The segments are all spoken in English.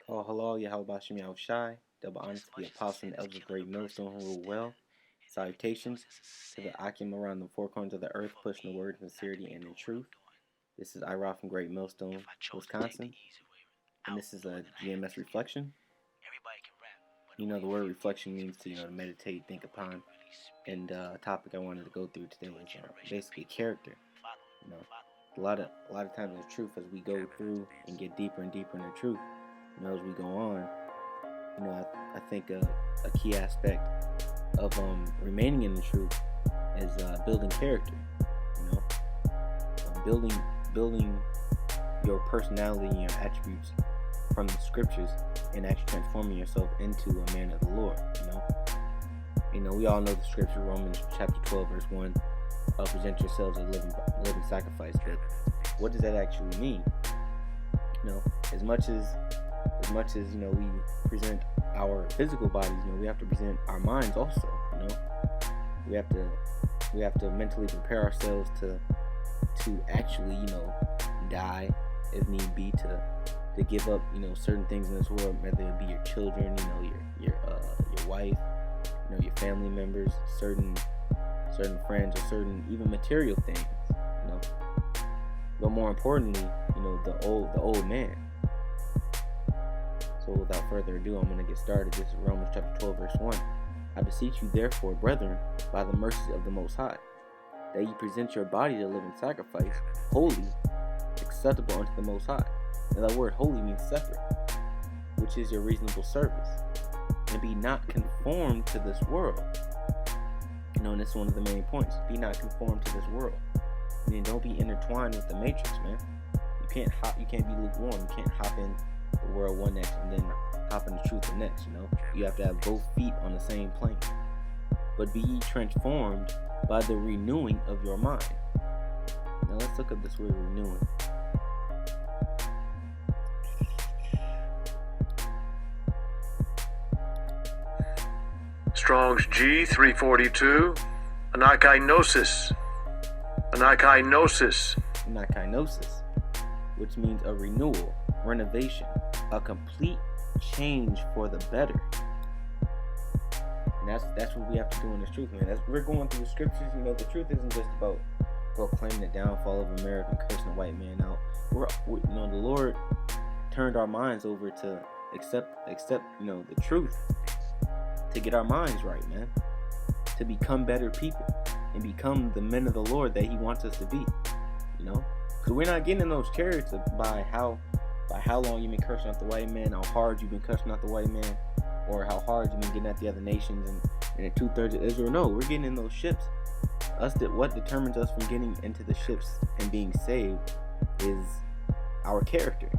Oh, hello, Yahweh Shem Shai, double honor to the apostle and elders of great millstone who rule well. Salutations to the Akim around the four corners of the earth, pushing the word in sincerity and in truth. This is Ira from Great Millstone, Wisconsin, and this is a GMS Reflection. You know, the word reflection means to meditate, think upon, and a topic I wanted to go through today was basically character. You know, a lot of times in the truth, as we go through and get deeper and deeper in the truth, as we go on, I think a key aspect of remaining in the truth is building character. Building your personality and your attributes from the scriptures, and actually transforming yourself into a man of the Lord. We all know the scripture, Romans chapter 12, verse 1. Present yourselves as a living sacrifice. But what does that actually mean? As much as we present our physical bodies, we have to present our minds also. We have to mentally prepare ourselves to actually die if need be, to give up certain things in this world, whether it be your children, your wife, your family members, certain friends, or certain even material things, but more importantly, the old man. So without further ado, I'm going to get started. This is Romans chapter 12, verse 1. I beseech you therefore, brethren, by the mercies of the Most High, that ye present your body a living sacrifice, holy, acceptable unto the Most High. Now that word holy means separate, which is your reasonable service. And be not conformed to this world. And this is one of the main points. Be not conformed to this world. Don't be intertwined with the matrix, man. You can't be lukewarm. You can't hop in the world one next and then hop in the truth the next. You have to have both feet on the same plane. But be ye transformed by the renewing of your mind. Now let's look at this word renewing. Strong's G 342. Anakinosis, which means a renewal, renovation, a complete change for the better. And that's what we have to do in this truth, man. We're going through the scriptures. The truth isn't just about proclaiming the downfall of America and cursing the white man out. The Lord turned our minds over to accept the truth, to get our minds right, man, to become better people and become the men of the Lord that He wants us to be. Because we're not getting in those chariots by how long you've been cursing out the white man, how hard you've been cursing out the white man, or how hard you've been getting at the other nations and the 2/3 of Israel. No, we're getting in those ships. What determines us from getting into the ships and being saved is our character,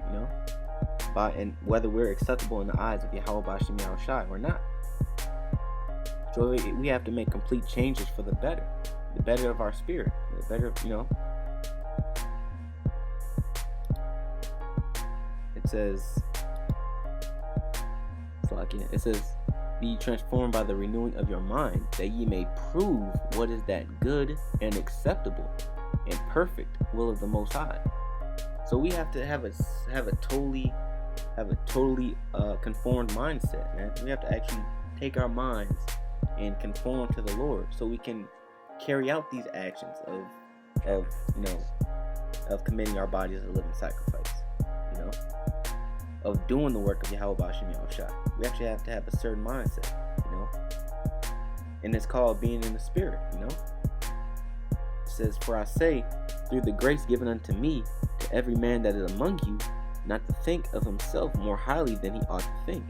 and whether we're acceptable in the eyes of Yahweh Shem Shai or not. So we have to make complete changes for the better of our spirit, the better of, It says, be transformed by the renewing of your mind, that ye may prove what is that good and acceptable and perfect will of the Most High. So we have to have a totally conformed mindset, man. We have to actually take our minds and conform to the Lord, so we can carry out these actions of committing our body as a living sacrifice, of doing the work of Yahweh Shem Shai. We actually have to have a certain mindset, and it's called being in the spirit. It says, for I say, through the grace given unto me, to every man that is among you, not to think of himself more highly than he ought to think.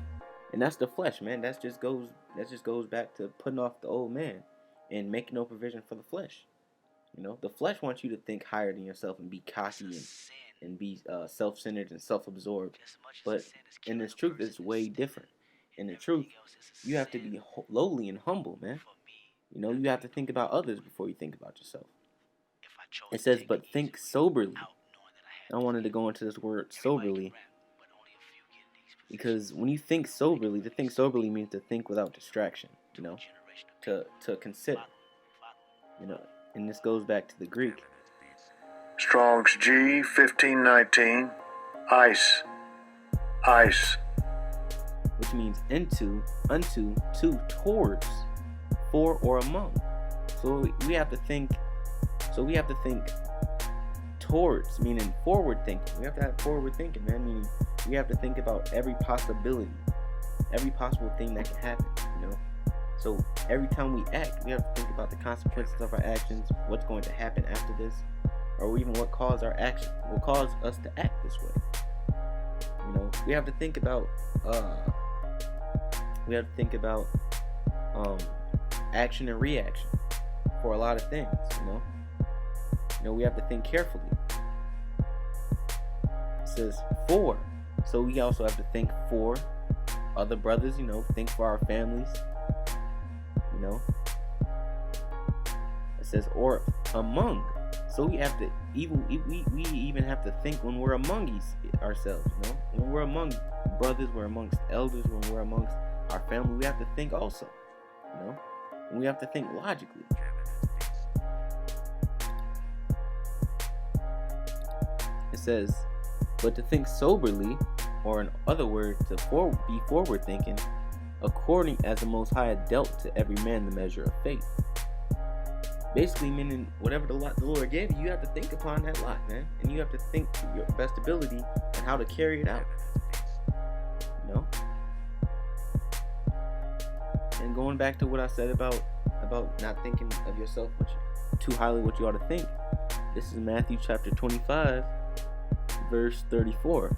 And that's the flesh, man. That just goes back to putting off the old man and making no provision for the flesh. The flesh wants you to think higher than yourself and be cocky and be self-centered and self-absorbed. But in this truth, it's way different. In the truth, you have to be lowly and humble, man. You have to think about others before you think about yourself. It says, but think soberly. I wanted to go into this word soberly, because when you think soberly, to think soberly means to think without distraction, to consider, and this goes back to the Greek. Strong's G 1519. ice. Which means into, unto, to, towards, for, or among. So we have to think. So we have to think towards, meaning forward thinking. We have to have forward thinking, man. Meaning we have to think about every possibility, every possible thing that can happen. So every time we act, we have to think about the consequences of our actions, what's going to happen after this, or even what caused our action, what caused us to act this way. We have to think about action and reaction for a lot of things. We have to think carefully. It says for, so we also have to think for other brothers. Think for our families. It says or among, so we have to we even have to think when we're among ourselves. When we're among brothers, we're amongst elders, when we're amongst our family, we have to think also. And we have to think logically. It says, but to think soberly, or in other words, to be forward thinking, according as the Most High had dealt to every man the measure of faith. Basically meaning whatever the Lord gave you, you have to think upon that lot, man. And you have to think to your best ability and how to carry it out. And going back to what I said about not thinking of yourself too highly what you ought to think. This is Matthew chapter 25, verse 34.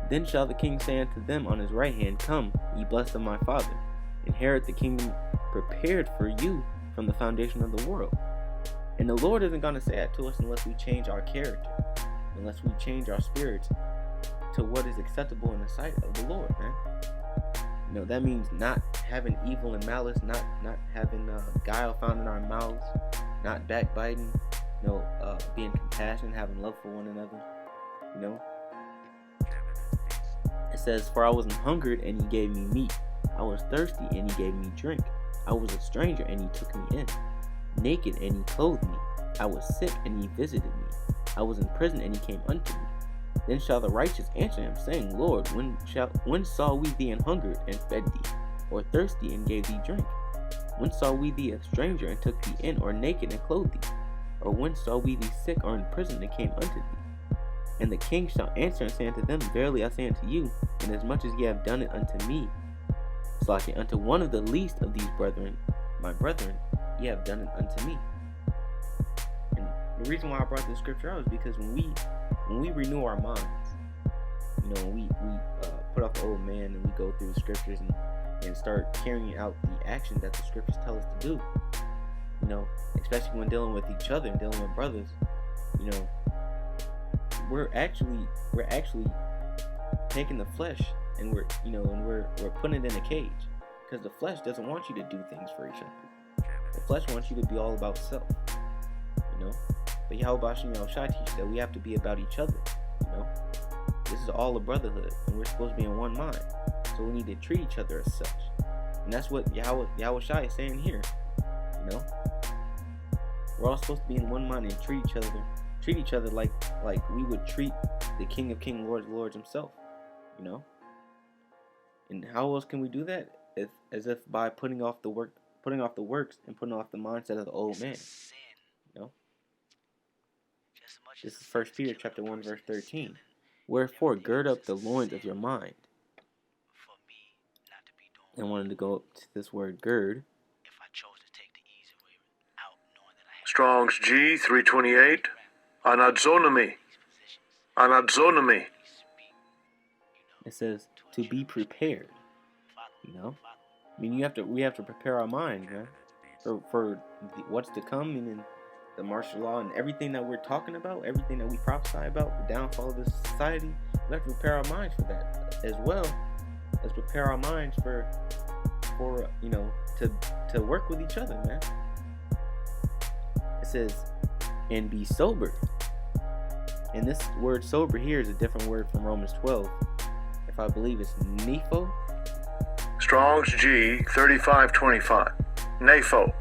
Then shall the king say unto them on his right hand, Come, ye blessed of my Father, inherit the kingdom prepared for you from the foundation of the world. And the Lord isn't going to say that to us unless we change our character, unless we change our spirits to what is acceptable in the sight of the Lord, man. That means not having evil and malice, not having guile found in our mouths, not backbiting, being compassionate, having love for one another. It says, For I was hungered, and he gave me meat. I was thirsty, and he gave me drink. I was a stranger, and he took me in. Naked, and he clothed me. I was sick, and he visited me. I was in prison, and he came unto me. Then shall the righteous answer him, saying, Lord, when saw we thee an hungered, and fed thee, or thirsty, and gave thee drink? When saw we thee a stranger, and took thee in, or naked, and clothed thee? Or when saw we thee sick, or in prison, and came unto thee? And the king shall answer and say unto them, Verily I say unto you, inasmuch as ye have done it unto me, unto one of the least of these brethren, my brethren, ye have done it unto me. And the reason why I brought this scripture out is because when we renew our minds, we put off the old man and we go through the scriptures and start carrying out the action that the scriptures tell us to do. Especially when dealing with each other and dealing with brothers, we're actually taking the flesh and we're putting it in a cage, because the flesh doesn't want you to do things for each other. The flesh wants you to be all about self, But Yahweh Shem Yahushua teaches that we have to be about each other, This is all a brotherhood, and we're supposed to be in one mind. So we need to treat each other as such, and that's what Yahushua is saying here. We're all supposed to be in one mind and treat each other like we would treat the King of Kings, Lord of Lords himself, And how else can we do that? As if by putting off the works and putting off the mindset of the old man. This is 1 Peter chapter 1 verse 13. Wherefore gird up the loins of your mind. I wanted to go up to this word gird. Strong's G 328. Anadzonomy. It says to be prepared. We have to prepare our mind, man, for what's to come, meaning the martial law and everything that we're talking about, everything that we prophesy about, the downfall of this society. We have to prepare our minds for that, as well as prepare our minds for to work with each other, man. It says, and be sober. And this word sober here is a different word from Romans 12. If I believe it's nepho. Strong's G 3525. Napho.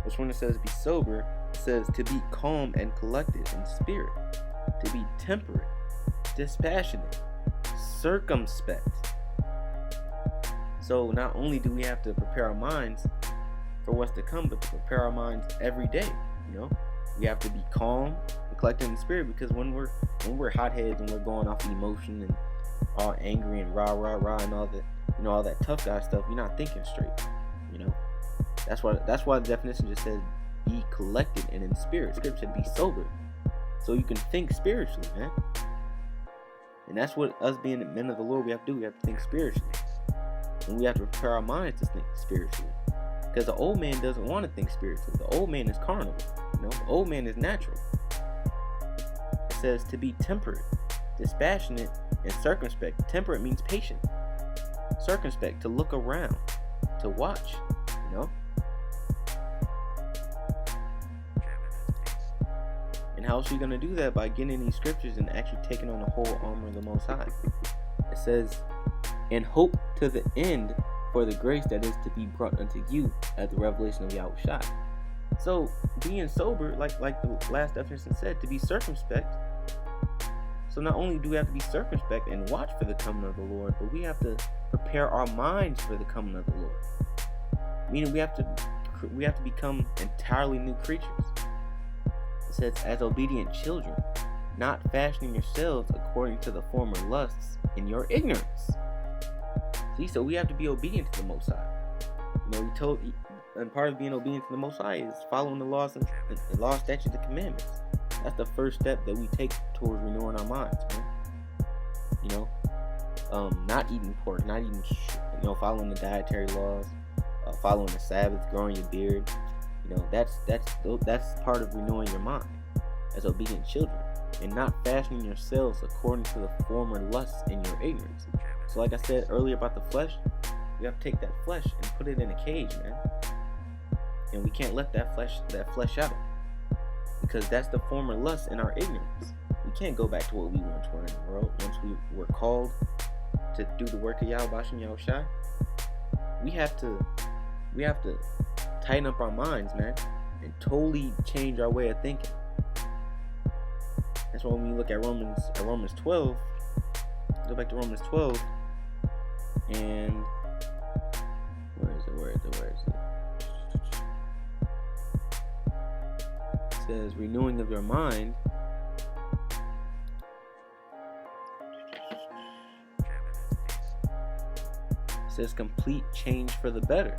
Which when it says be sober, it says to be calm and collected in spirit, to be temperate, dispassionate, circumspect. So not only do we have to prepare our minds for what's to come, but to prepare our minds every day. We have to be calm and collected in the spirit, because when we're hotheads and we're going off emotion and all angry and rah rah rah and all that, all that tough guy stuff, you're not thinking straight. That's why the definition just says be collected and in spirit. Scripture said be sober, so you can think spiritually, man. And that's what us being the men of the Lord, we have to do. We have to think spiritually, and we have to prepare our minds to think spiritually. Because the old man doesn't want to think spiritually. The old man is carnal. The old man is natural. It says to be temperate, dispassionate, and circumspect. Temperate means patient. Circumspect, to look around, to watch. And how is she going to do that? By getting in these scriptures and actually taking on the whole armor of the Most High. It says, and hope to the end for the grace that is to be brought unto you at the revelation of Yahushua. So being sober, like the last definition said, to be circumspect. So not only do we have to be circumspect and watch for the coming of the Lord, but we have to prepare our minds for the coming of the Lord. Meaning we have to become entirely new creatures. It says, as obedient children, not fashioning yourselves according to the former lusts in your ignorance. See, so we have to be obedient to the Most High. And part of being obedient to the Most High is following the laws and the law, statutes, and commandments. That's the first step that we take towards renewing our minds, man. Not eating pork, not eating, following the dietary laws, following the Sabbath, growing your beard. That's part of renewing your mind as obedient children, and not fashioning yourselves according to the former lusts in your ignorance. So like I said earlier about the flesh, we have to take that flesh and put it in a cage, man. And we can't let that flesh out, because that's the former lust in our ignorance. We can't go back to what we once were in the world. Once we were called to do the work of Yahweh and Yahushua, we have to tighten up our minds, man, and totally change our way of thinking. That's why when we look at Romans 12, go back to Romans 12, and where is it? It says renewing of your mind. It says complete change for the better.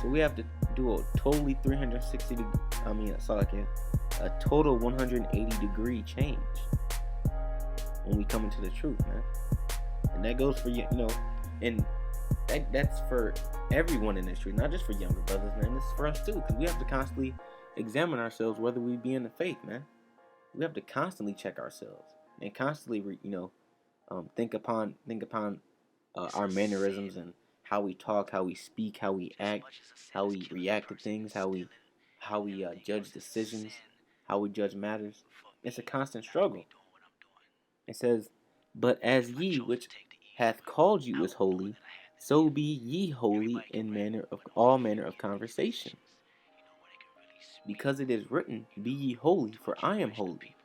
So we have to do a totally 360 degree, a total 180 degree change when we come into the truth, man. And that goes for and that's for everyone in this truth, not just for younger brothers, man. This is for us too, because we have to constantly examine ourselves whether we be in the faith, man. We have to constantly check ourselves and constantly, think upon our mannerisms and how we talk, how we speak, how we act, how we react to things, how we judge decisions, how we judge matters. It's a constant struggle. It says, but as ye which hath called you is holy, so be ye holy in all manner of conversation. Because it is written, be ye holy, for I am holy.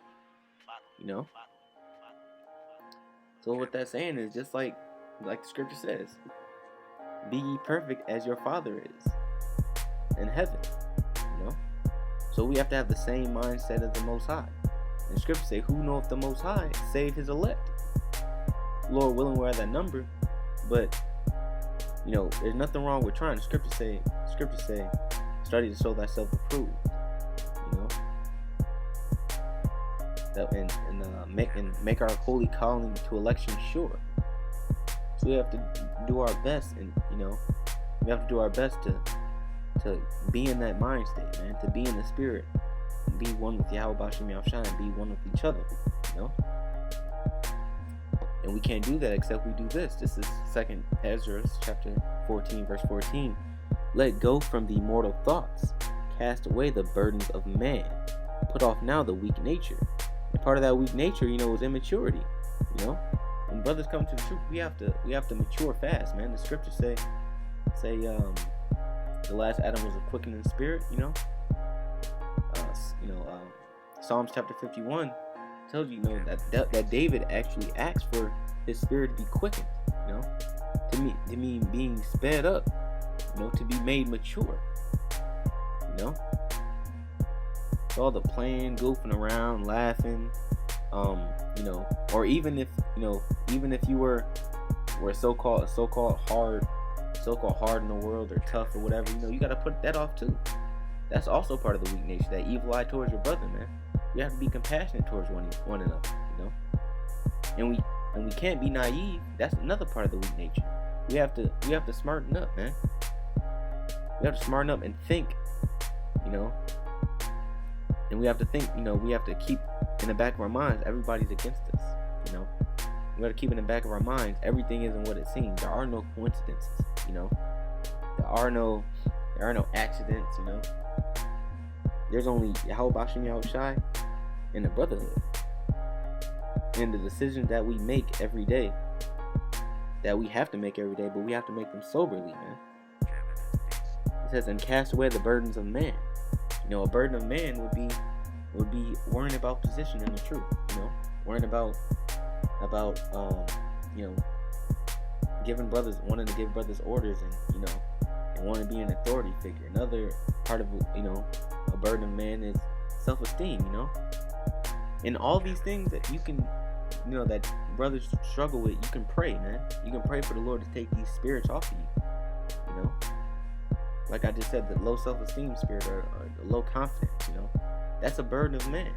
So what that's saying is just like the scripture says, be ye perfect as your Father is in heaven. So we have to have the same mindset as the Most High. And scripture say, who knoweth the Most High save his elect? Lord willing, we're at that number. But there's nothing wrong with trying. Scripture say, study to show thyself approved. And make our holy calling to election sure. So we have to do our best, and we have to do our best to be in that mind state, man. To be in the spirit, and be one with Yahweh Bashem Yahushua, and be one with each other. And we can't do that except we do this. This is 2 Ezra chapter 14, verse 14. Let go from the mortal thoughts, cast away the burdens of man, put off now the weak nature. And part of that weak nature, is immaturity. When brothers come to the truth, we have to mature fast, man. The scriptures say the last Adam was a quickening spirit. Psalms chapter 51 tells you, that David actually asked for his spirit to be quickened, to me being sped up, to be made mature, all the playing, goofing around, laughing, or even if you were so-called hard in the world or tough or whatever, you got to put that off too. That's also part of the weak nature, that evil eye towards your brother, man. We have to be compassionate towards one another, and we can't be naive. That's another part of the weak nature. We have to smarten up, man. We have to smarten up and think, and we have to think, we have to keep in the back of our minds, everybody's against us, We got to keep in the back of our minds, everything isn't what it seems. There are no coincidences, There are no accidents, There's only Yahweh Bashim Yahushai and the brotherhood. And the decisions that we make every day, that we have to make every day, but we have to make them soberly, man. It says, and cast away the burdens of man. A burden of man would be worrying about position in the truth, worrying about wanting to give brothers orders, and and wanting to be an authority figure. Another part of a burden of man is self-esteem, and all these things that you can, that brothers struggle with. You can pray, man. You can pray for the Lord to take these spirits off of you, Like I just said, the low self-esteem spirit or the low confidence, that's a burden of man.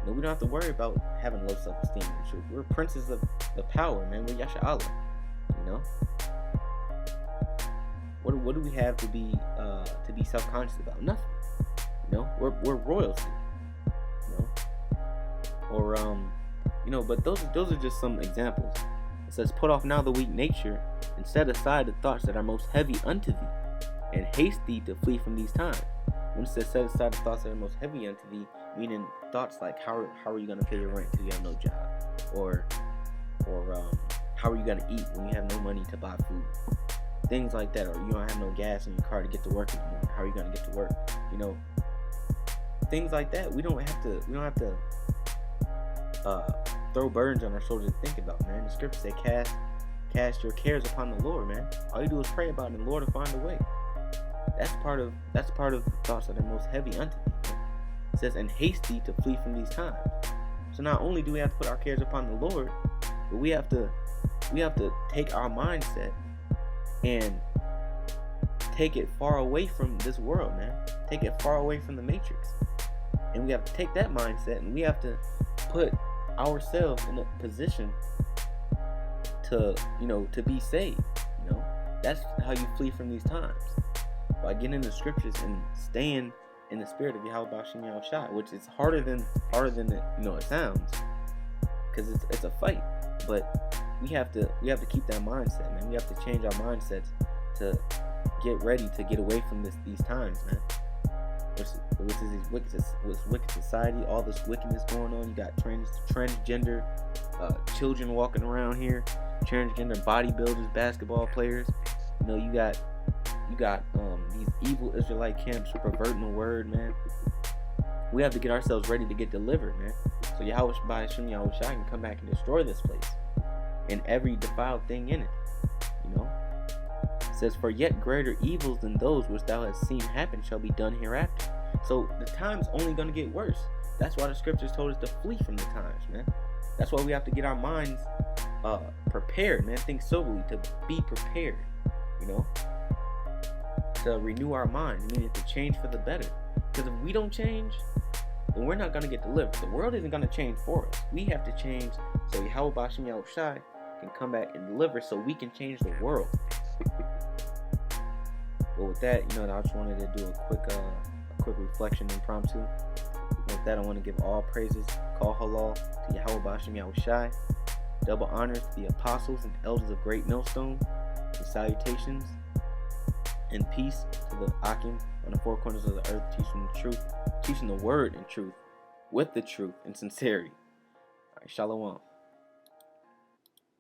We don't have to worry about having low self-esteem in the truth. We're princes of the power, man. We're Yasha Allah, What do we have to be self-conscious about? Nothing. We're royalty. Or but those are just some examples. It says, put off now the weak nature, and set aside the thoughts that are most heavy unto thee, and haste thee to flee from these times. When it says set aside the thoughts that are most heavy unto thee, meaning thoughts like how are you gonna pay your rent because you have no job, or how are you gonna eat when you have no money to buy food, things like that, or you don't have no gas in your car to get to work in the morning. How are you gonna get to work? Things like that. We don't have to throw burdens on our shoulders to think about, man. The scriptures say cast your cares upon the Lord, man. All you do is pray about it, and the Lord will find a way. That's part of the thoughts that are most heavy unto thee, man. It says, and haste thee to flee from these times. So not only do we have to put our cares upon the Lord, but we have to take our mindset and take it far away from this world, man. Take it far away from the matrix. And we have to take that mindset, and we have to put ourselves in a position to be saved. That's how you flee from these times, by getting in the scriptures and staying in the spirit of Yahweh Bashim Yahushai, which is harder than it sounds, because it's a fight. But we have to keep that mindset, man. We have to change our mindsets to get ready to get away from these times, man. Which is this wicked society, all this wickedness going on. You got transgender children walking around here, transgender bodybuilders, basketball players. You got these evil Israelite camps perverting the word, man. We have to get ourselves ready to get delivered, man. So Yahweh Bashim Yahushai can come back and destroy this place and every defiled thing in it. It says, for yet greater evils than those which thou hast seen happen shall be done hereafter. So the time's only going to get worse. That's why the scriptures told us to flee from the times, man. That's why we have to get our minds prepared, man. Think soberly, to be prepared, to renew our minds, meaning to change for the better. Because if we don't change, then we're not going to get delivered. The world isn't going to change for us. We have to change so Yahweh Bashim Yahushai can come back and deliver, so we can change the world. But with that, I just wanted to do a quick reflection impromptu. With that, I want to give all praises, call halal to Yahweh Bashim Yahushai, double honors to the apostles and elders of Great Millstone, and salutations and peace to the Akim on the four corners of the earth, teaching the truth, teaching the word in truth, with the truth and sincerity. All right, shalom.